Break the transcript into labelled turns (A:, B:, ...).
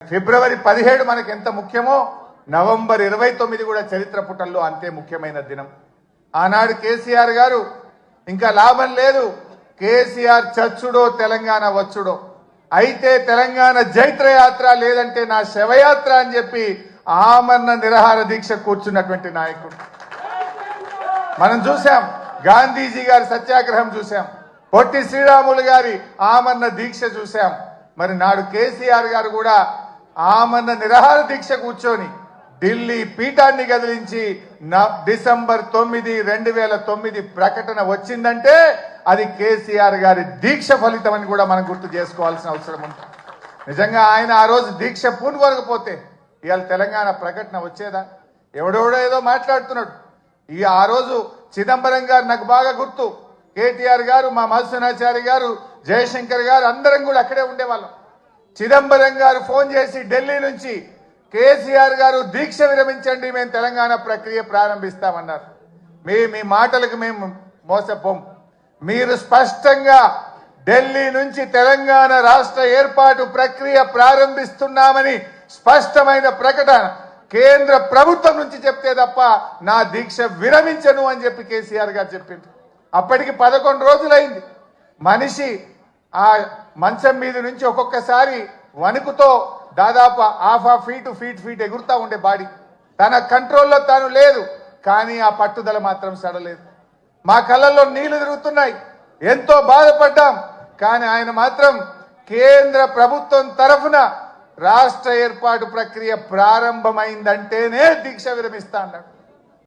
A: ఫిబ్రవరి 17 మనకు ఎంత ముఖ్యమో నవంబర్ 29 కూడా చరిత్ర పుటల్లో అంతే ముఖ్యమైన దినం. ఆనాడు కేసీఆర్ గారు ఇంకా లాభం లేదు, కేసీఆర్ చచ్చుడో తెలంగాణ వచ్చుడో, అయితే తెలంగాణ జైత్రయాత్ర లేదంటే నా శవయాత్ర అని చెప్పి ఆమరణ నిరాహార దీక్ష కూర్చున్నటువంటి నాయకుడు మనం చూసాం. గాంధీజీ గారి సత్యాగ్రహం చూసాం, పొట్టి శ్రీరాములు గారి ఆమరణ దీక్ష చూసాం. మరి నాడు కేసీఆర్ గారు కూడా ఆమరణ నిరాహార దీక్ష కూర్చొని ఢిల్లీ పీఠాన్ని కదిలించి డిసెంబర్ 9, 2009 ప్రకటన వచ్చిందంటే అది కేసీఆర్ గారి దీక్ష ఫలితం అని కూడా మనం గుర్తు చేసుకోవాల్సిన అవసరం ఉంది. నిజంగా ఆయన ఆ రోజు దీక్ష పూనుకోకపోతే ఇవాళ తెలంగాణ ప్రకటన వచ్చేదా? ఎవడెవడో ఏదో మాట్లాడుతున్నాడు. ఆ రోజు చిదంబరం గారు నాకు బాగా గుర్తు, కేటీఆర్ గారు, మా మధుసూనాచారి గారు, జయశంకర్ గారు అందరం కూడా అక్కడే ఉండేవాళ్ళం. చిదంబరం గారు ఫోన్ చేసి ఢిల్లీ నుంచి కేసీఆర్ గారు దీక్ష విరమించండి, మేము తెలంగాణ ప్రక్రియ ప్రారంభిస్తామన్నారు. మీ మాటలకు మేము మోసపోం. మీరు స్పష్టంగా ఢిల్లీ నుంచి తెలంగాణ రాష్ట్ర ఏర్పాటు ప్రక్రియ ప్రారంభిస్తున్నామని స్పష్టమైన ప్రకటన కేంద్ర ప్రభుత్వం నుంచి చెప్తే తప్ప నా దీక్ష విరమించను అని చెప్పి కేసీఆర్ గారు చెప్పింది. అప్పటికి 11 రోజులైంది. మనిషి ఆ మంచం మీద నుంచి ఒక్కొక్కసారి వణుకుతో దాదాపు ½ ఫీట్ ఎగురుతా ఉండే బాడీ, తన కంట్రోల్లో తాను లేదు. కానీ ఆ పట్టుదల మాత్రం సడలేదు. మా కళ్ళల్లో నీళ్లు తిరుగుతున్నాయి, ఎంతో బాధపడ్డాం. కానీ ఆయన మాత్రం కేంద్ర ప్రభుత్వం తరఫున రాష్ట్ర ఏర్పాటు ప్రక్రియ ప్రారంభమైందంటేనే దీక్ష విరమిస్తా అన్నాడు.